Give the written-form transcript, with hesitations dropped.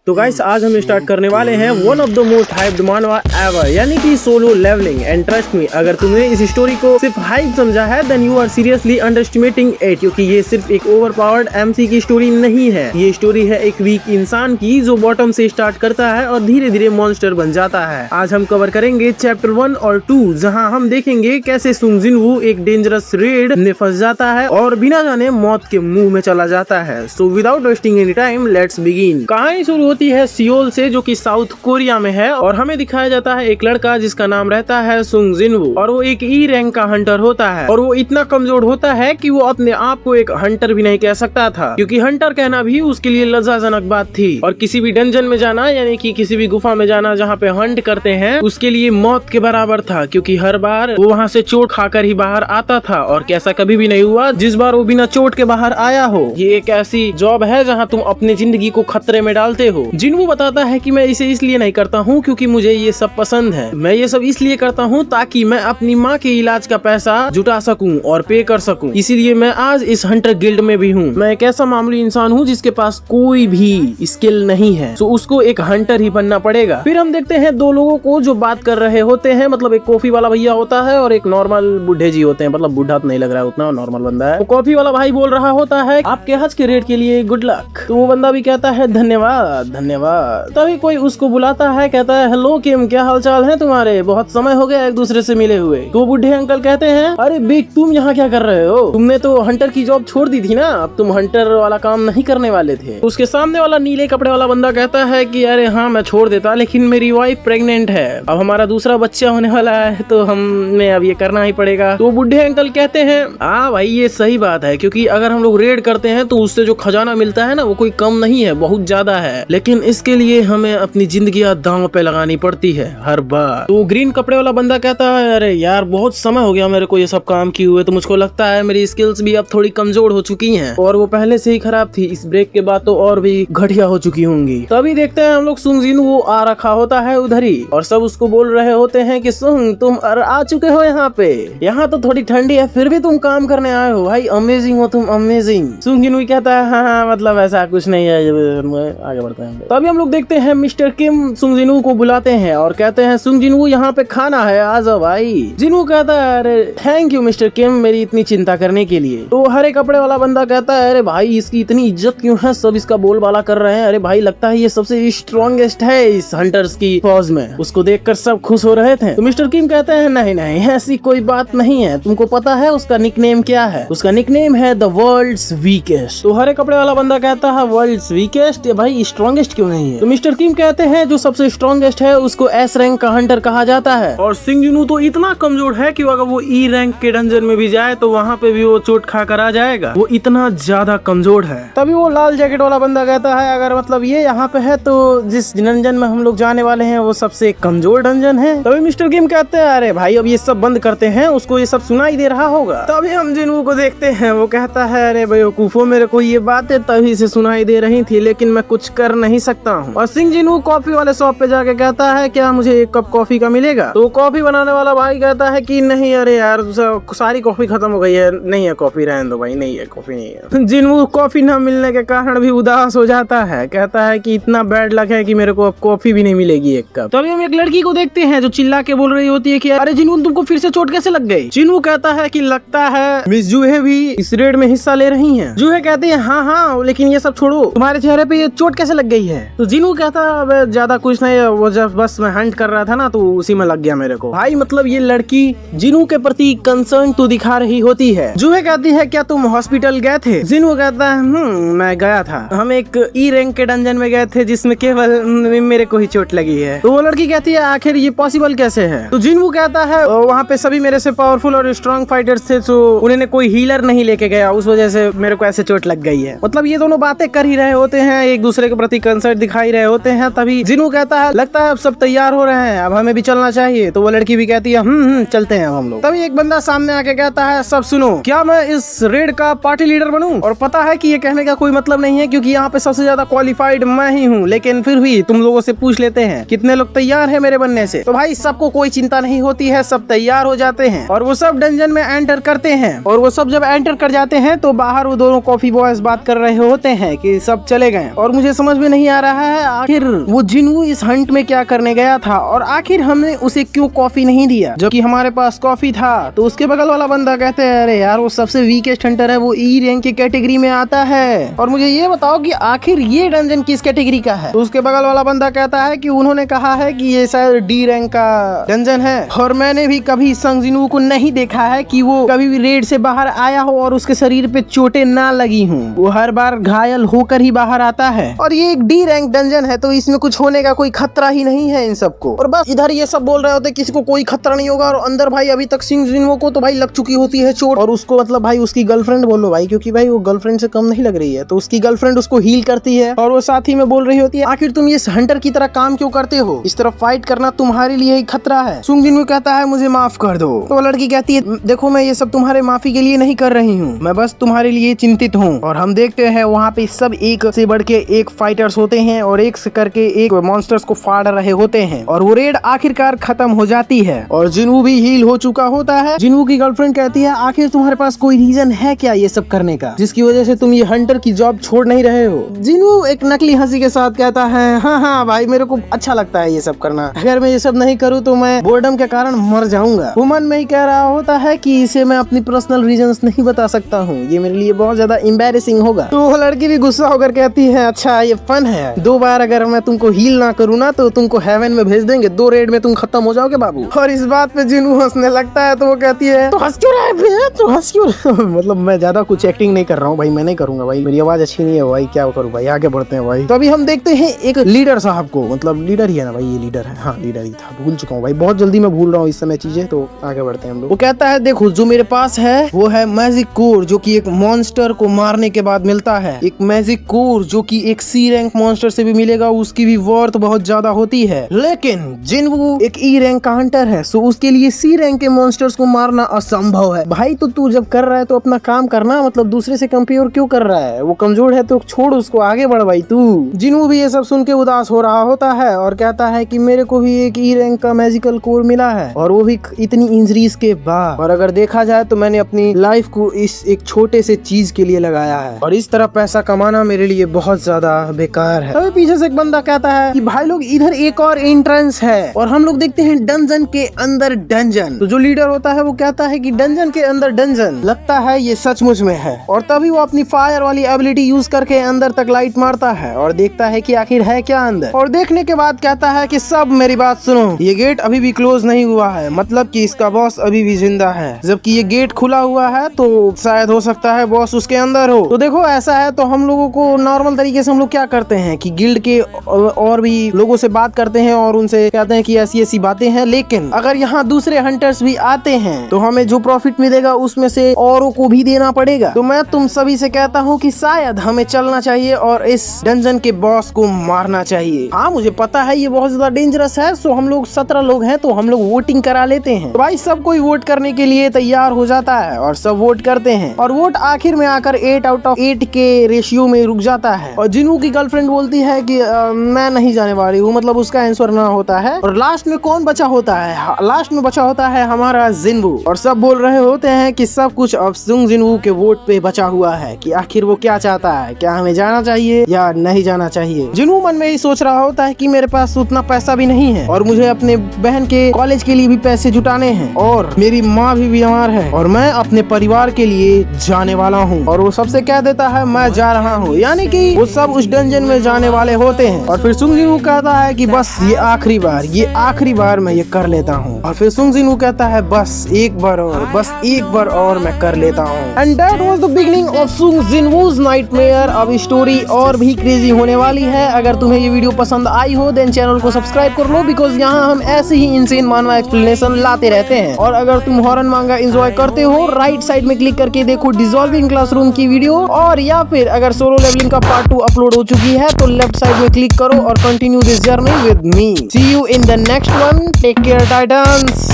तो गाइस आज हम स्टार्ट करने वाले हैं one of the most hyped manhwa ever यानी कि Solo Leveling. And trust me, अगर तुमने इस स्टोरी को सिर्फ हाइप समझा है then you are seriously underestimating it, क्योंकि ये सिर्फ एक ओवरपावर्ड एमसी की स्टोरी नहीं है। ये स्टोरी है एक वीक इंसान की जो बॉटम से स्टार्ट करता है और धीरे धीरे मॉन्स्टर बन जाता है। आज हम कवर करेंगे चैप्टर 1 और 2, जहाँ हम देखेंगे कैसे सुंग जिनवू एक डेंजरस रेड में फंस जाता है और बिना जाने मौत के मुंह में चला जाता है। So without wasting any time let's begin. कहानी शुरू होती है सियोल से, जो कि साउथ कोरिया में है, और हमें दिखाया जाता है एक लड़का जिसका नाम रहता है सुंग जिनवू, और वो एक ई रैंक का हंटर होता है। और वो इतना कमजोर होता है कि वो अपने आप को एक हंटर भी नहीं कह सकता था, क्योंकि हंटर कहना भी उसके लिए लज्जाजनक बात थी। और किसी भी डंजन में जाना यानी कि किसी भी गुफा में जाना जहाँ पे हंट करते हैं उसके लिए मौत के बराबर था, क्योंकि हर बार वो वहाँ से चोट खाकर ही बाहर आता था। और कैसा कभी भी नहीं हुआ जिस बार वो बिना चोट के बाहर आया हो। ये एक ऐसी जॉब है जहाँ तुम अपनी जिंदगी को खतरे में डालते हो। जिनवू बताता है कि मैं इसे इसलिए नहीं करता हूँ क्योंकि मुझे ये सब पसंद है, मैं ये सब इसलिए करता हूँ ताकि मैं अपनी माँ के इलाज का पैसा जुटा सकूं और पे कर सकूं। इसीलिए मैं आज इस हंटर गिल्ड में भी हूँ। मैं एक ऐसा मामूली इंसान हूँ जिसके पास कोई भी स्किल नहीं है, तो उसको एक हंटर ही बनना पड़ेगा। फिर हम देखते हैं दो लोगों को जो बात कर रहे होते हैं, मतलब एक कॉफी वाला भैया होता है और एक नॉर्मल बुढ़े जी होते हैं। मतलब बुढ़ा तो नहीं लग रहा है उतना, नॉर्मल बंदा है। तो कॉफी वाला भाई बोल रहा होता है आपके हज के रेट के लिए गुड लक। तो वो बंदा भी कहता है धन्यवाद धन्यवाद। तभी कोई उसको बुलाता है, कहता है हेलो किम, क्या हालचाल है तुम्हारे, बहुत समय हो गया एक दूसरे से मिले हुए। तो बुढ़े अंकल कहते हैं अरे बिग, तुम यहाँ क्या कर रहे हो, तुमने तो हंटर की जॉब छोड़ दी थी ना, अब तुम हंटर वाला काम नहीं करने वाले थे। उसके सामने वाला नीले कपड़े वाला बंदा कहता है कि अरे हाँ मैं छोड़ देता, लेकिन मेरी वाइफ प्रेग्नेंट है, अब हमारा दूसरा बच्चा होने वाला है, तो हमें अब ये करना ही पड़ेगा। तो बुढ़े अंकल कहते हैं हाँ भाई ये सही बात है, क्योंकि अगर हम लोग रेड करते हैं तो उससे जो खजाना मिलता है ना वो कोई कम नहीं है, बहुत ज्यादा है, लेकिन इसके लिए हमें अपनी जिंदगी दांव पे लगानी पड़ती है हर बार। तो ग्रीन कपड़े वाला बंदा कहता है अरे यार बहुत समय हो गया मेरे को ये सब काम किए हुए, तो मुझको लगता है मेरी स्किल्स भी अब थोड़ी कमजोर हो चुकी हैं, और वो पहले से ही खराब थी, इस ब्रेक के बाद तो और भी घटिया हो चुकी होंगी। तभी देखते हैं हम लोग सुंग जिनवू आ रखा होता है उधर ही, और सब उसको बोल रहे होते हैं कि सुंग तुम आ चुके हो यहाँ पे, यहाँ तो थोड़ी ठंडी है फिर भी तुम काम करने आए हो, भाई अमेजिंग हो तुम, अमेजिंग। सुंग जिनवू कहता है हाँ मतलब ऐसा कुछ नहीं है, आगे बढ़ते हैं। तभी हम लोग देखते हैं मिस्टर किम सुंग जिनवू को बुलाते हैं और कहते हैं सुंग जिनवू यहाँ पे खाना है, आ जाओ भाई। जिनवू कहता है अरे थैंक यू मिस्टर किम मेरी इतनी चिंता करने के लिए। तो हरे कपड़े वाला बंदा कहता है अरे भाई इसकी इतनी इज्जत क्यों है, सब इसका बोलबाला कर रहे हैं, अरे भाई लगता है ये सबसे स्ट्रॉन्गेस्ट है इस हंटर्स की फौज में, उसको देखकर सब खुश हो रहे थे। तो मिस्टर किम कहते हैं नहीं नहीं ऐसी कोई बात नहीं है, तुमको पता है उसका निकनेम क्या है, उसका निकनेम है द वर्ल्ड्स वीकेस्ट। तो हरे कपड़े वाला बंदा कहता है वर्ल्ड्स वीकेस्ट, भाई स्ट्रॉन्गेस्ट क्यों नहीं है। तो मिस्टर किम कहते हैं जो सबसे स्ट्रॉन्गेस्ट है उसको एस रैंक का हंटर कहा जाता है, और सुंग जिनवू तो इतना कमजोर है कि अगर वो ई रैंक के डंजन में भी जाए तो वहाँ पे भी वो चोट खा कर आ जाएगा, वो इतना ज्यादा कमजोर है। तभी वो लाल जैकेट वाला बंदा कहता है अगर मतलब ये यहाँ पे है तो जिस डंजन में हम लोग जाने वाले हैं वो सबसे कमजोर डंजन है। तभी मिस्टर किम कहते हैं अरे भाई अब ये सब बंद करते हैं, उसको ये सब सुनाई दे रहा होगा। तभी हम जिनवू को देखते हैं, वो कहता है अरे बेवकूफो मेरे को ये बातें तभी से सुनाई दे रही थी, लेकिन मैं कुछ कर नहीं सकता हूँ। और सिंह जिनवू कॉफी वाले शॉप पे जाके कहता है क्या मुझे एक कप कॉफी का मिलेगा। तो कॉफी बनाने वाला भाई कहता है कि नहीं अरे यार सारी कॉफी खत्म हो गई है, नहीं है कॉफी, रहने दो भाई, नहीं है कॉफी नहीं है। जिनवू कॉफी न मिलने के कारण भी उदास हो जाता है, कहता है कि इतना बैड लक है कि मेरे को अब कॉफी भी नहीं मिलेगी एक कप। तभी हम एक लड़की को देखते हैं जो चिल्ला के बोल रही होती है कि अरे जिनवू तुमको फिर से चोट कैसे लग गई। जिनवू कहता है कि लगता है मिस जूहे भी इस रेड में हिस्सा ले रही है। जूहे कहती है हाँ हाँ लेकिन ये सब छोड़ो, तुम्हारे चेहरे पे ये चोट कैसे लग गई है। तो जिनवू कहता है ज्यादा कुछ नहीं, वो जब बस मैं हंट कर रहा था ना तो उसी में लग गया मेरे को। भाई मतलब ये लड़की जिनवू के प्रति कंसर्न तो दिखा रही होती है। जूहे कहती है क्या तुम हॉस्पिटल गए थे। जिनवू कहता है मैं गया था, हम एक ई रैंक के डंजन में गए थे जिसमें केवल मेरे को ही चोट लगी है। तो वो लड़की कहती है आखिर ये पॉसिबल कैसे है। तो जिनवू कहता है वहाँ पे सभी मेरे से पावरफुल और स्ट्रॉन्ग फाइटर्स थे, तो उन्होंने कोई हीलर नहीं लेके गया, उस वजह से मेरे को ऐसे चोट लग गई है। मतलब ये दोनों बातें कर ही रहे होते हैं, एक दूसरे के प्रति कंसर्न दिखाई रहे होते हैं। तभी जिनवू कहता है लगता है अब सब तैयार हो रहे हैं, अब हमें भी चलना चाहिए। तो वो लड़की भी कहती है चलते हैं हम लोग। तभी एक बंदा सामने आके कहता है सब सुनो, क्या मैं इस रेड का पार्टी लीडर बनूं। और पता है कि ये कहने का कोई मतलब नहीं है क्योंकि यहाँ पे सबसे ज्यादा क्वालिफाइड मैं ही हूँ, लेकिन फिर भी तुम लोगों से पूछ लेते हैं कितने लोग तैयार है मेरे बनने से। तो भाई सबको कोई चिंता नहीं होती है, सब तैयार हो जाते हैं और वो सब डंजन में एंटर करते हैं। और वो सब जब एंटर कर जाते हैं तो बाहर वो दोनों कॉफी बॉयज बात कर रहे होते हैं कि सब चले गए, और मुझे समझ में नहीं आ रहा है आखिर वो जिन्वू इस हंट में क्या करने गया था और आखिर हमने उसे क्यों कॉफी नहीं दिया जबकि हमारे पास कॉफी था। तो उसके बगल वाला बंदा कहते हैं अरे यार वो सबसे वीकेस्ट हंटर है, वो ई रैंक की कैटेगरी में आता है और मुझे ये बताओ कि आखिर ये डंजन किस कैटेगरी का है। तो उसके बगल वाला बंदा कहता है कि उन्होंने कहा है कि ये शायद डी रैंक का डंजन है और मैंने भी कभी संग जिन्वू को नहीं देखा है कि वो कभी भी रेड से बाहर आया हो और उसके शरीर पे चोटें ना लगी हूँ। वो हर बार घायल होकर ही बाहर आता है और ये एक डी रैंक डंजन है तो इसमें कुछ होने का कोई खतरा ही नहीं है इन सबको। और बस इधर ये सब बोल रहे होते किसी को कोई खतरा नहीं होगा और अंदर भाई अभी तक संग जिन्वू को तो भाई लग चुकी होती है चोट और उसको मतलब भाई उसकी गर्लफ्रेंड बोलो भाई, क्योंकि भाई वो गर्लफ्रेंड से कम नहीं लग रही है, तो उसकी गर्लफ्रेंड उसको हील करती है और वो साथ ही में बोल रही होती है आखिर तुम ये हंटर की तरह काम क्यों करते हो, इस तरह फाइट करना तुम्हारे लिए ही खतरा है। संग जिन्वू कहता है मुझे माफ कर दो। तो लड़की कहती है देखो मैं ये सब तुम्हारे माफी के लिए नहीं कर रही हूँ, मैं बस तुम्हारे लिए चिंतित हूँ। और हम देखते हैं वहाँ पे सब एक से बढ़ के एक फाइटर्स होते हैं और एक से करके एक मॉन्स्टर्स को फाड़ रहे होते हैं और वो रेड आखिरकार खत्म हो जाती है और जिन्वू भी हील हो चुका होता है। जिन्वू की गर्लफ्रेंड कहती है आखिर तुम्हारे पास कोई रीजन है क्या ये सब करने का जिसकी वजह से तुम ये हंटर की जॉब छोड़ नहीं रहे हो। जिन्वू एक नकली हंसी के साथ कहता है हाँ भाई मेरे को अच्छा लगता है ये सब करना, अगर मैं ये सब नहीं करूँ तो मैं बोर्डम के कारण मर जाऊंगा। वो मन में ही कह रहा होता है कि इसे मैं अपनी पर्सनल रीजंस नहीं बता सकता हूँ, ये मेरे लिए बहुत ज्यादा एम्बैरेसिंग होगा। तो वो लड़की भी गुस्सा होकर कहती है अच्छा ये फन है, 2 बार अगर मैं तुमको हील ना करूँ ना तो तुमको हेवन में भेज देंगे, 2 रेड में तुम खत्म हो जाओगे बाबू। और इस बात पे जिन्वू हंसने लगता है तो वो कहती है तो हंस क्यों रहा है भैया, तो हंस क्यों मतलब मैं ज्यादा कुछ एक्टिंग नहीं कर रहा हूँ भाई, मैं नहीं करूंगा भाई, मेरी आवाज अच्छी नहीं है भाई, क्या करूँ भाई, आगे बढ़ते हैं भाई। तो अभी हम देखते हैं एक लीडर साहब को, मतलब लीडर ही है ना भाई, ये लीडर है, हाँ लीडर ही था, भूल चुका हूँ भाई, बहुत जल्दी मैं भूल रहा हूँ इस समय चीजें, तो आगे बढ़ते हैं हम लोग। वो कहता है देखो जो मेरे पास है वो है मैजिक कोर जो कि एक मॉन्स्टर को मारने के बाद मिलता है, एक मैजिक कोर जो कि एक सी रैंक मॉन्स्टर से भी मिलेगा, उसकी भी वर्थ बहुत ज्यादा होती है, लेकिन जिन्वू एक ई रैंक का हंटर है सो उसके लिए सी रैंक के मॉन्स्टर्स को मारना असंभव है। भाई तो तू जब कर रहा है तो अपना काम करना, मतलब दूसरे से कंपेयर क्यों कर रहा है, वो कमजोर है तो छोड़ उसको, आगे बढ़ भाई तू। जिन्वू भी ये सब सुन के उदास हो रहा होता है और कहता है कि मेरे को भी एक ई रैंक का मैजिकल कोर मिला है और वो भी इतनी इंजरीज के बाद, और अगर देखा जाए तो मैंने अपनी लाइफ को इस एक छोटे से चीज के लिए लगाया है और इस तरह पैसा कमाना मेरे लिए बहुत ज्यादा बेकार है। तभी पीछे से एक बंदा कहता है कि भाई लोग इधर एक और एंट्रेंस है और हम लोग देखते हैं डंजन के अंदर डंजन। तो जो लीडर होता है वो कहता है कि डंजन के अंदर डंजन, लगता है ये सचमुच में है, और तभी वो अपनी फायर वाली एबिलिटी यूज करके अंदर तक लाइट मारता है और देखता है कि आखिर है क्या अंदर, और देखने के बाद कहता है कि सब मेरी बात सुनो, ये गेट अभी भी क्लोज नहीं हुआ है, मतलब कि इसका बॉस अभी भी जिंदा है, जबकि ये गेट खुला हुआ है तो शायद हो सकता है बॉस उसके अंदर हो। तो देखो ऐसा है तो हम लोगों को नॉर्मल तरीके से हम लोग क्या करते हैं कि गिल्ड के और भी लोगों से बात करते हैं और उनसे कहते हैं कि ऐसी ऐसी बातें हैं, लेकिन अगर यहाँ दूसरे हंटर्स भी आते हैं तो हमें जो प्रॉफिट मिलेगा उसमें से औरों को भी देना पड़ेगा। तो मैं तुम सभी से कहता हूँ कि शायद हमें चलना चाहिए और इस डंजन के बॉस को मारना चाहिए। हाँ मुझे पता है ये बहुत ज्यादा डेंजरस है, सो हम लोग 17 लोग हैं तो हम लोग वोटिंग करा लेते हैं। तो भाई सब कोई वोट करने के लिए तैयार हो जाता है और सब वोट करते हैं और वोट आखिर में आकर 8 आउट ऑफ 8 के रेशियो में रुक जाता है और जिन्वू की गर्लफ्रेंड बोलती है कि मैं नहीं जाने वाली हूँ, मतलब उसका आंसर ना होता है। और लास्ट में कौन बचा होता है, लास्ट में बचा होता है हमारा जिन्वू, और सब बोल रहे होते हैं कि सब कुछ अब संग जिन्वू के वोट पे बचा हुआ है कि आखिर वो क्या चाहता है, क्या हमें जाना चाहिए या नहीं जाना चाहिए। जिन्वू मन में ही सोच रहा होता है कि मेरे पास उतना पैसा भी नहीं है और मुझे अपने बहन के कॉलेज के लिए भी पैसे जुटाने हैं और मेरी माँ भी बीमार है और मैं अपने परिवार के लिए जाने वाला हूँ। और वो सबसे कह देता है मैं जा रहा हूँ, यानी कि वो सब उस डंजन में जाने वाले होते हैं। और फिर संग जिन्वू कहता है कि बस ये आखिरी बार मैं ये कर लेता हूँ। और फिर संग जिन्वू कहता है बस एक बार और मैं कर लेता हूँ। And that was the beginning of संग जिन्वूज नाइटमेयर। अब स्टोरी और भी क्रेजी होने वाली है। अगर तुम्हें ये वीडियो पसंद आई हो देन चैनल को सब्सक्राइब कर लो, बिकॉज यहाँ हम ऐसे ही इंसेन मानवा एक्सप्लेनेशन लाते रहते हैं। और अगर तुम हॉरर मांगा एंजॉय करते हो, राइट साइड में क्लिक करके देखो डिसॉल्विंग क्लासरूम की वीडियो, और या फिर अगर सोलो लेवलिंग का पार्ट 2 अपलोड हो चुकी है तो लेफ्ट साइड में क्लिक करो और continue this journey with me. See you in the next one. Take care titans.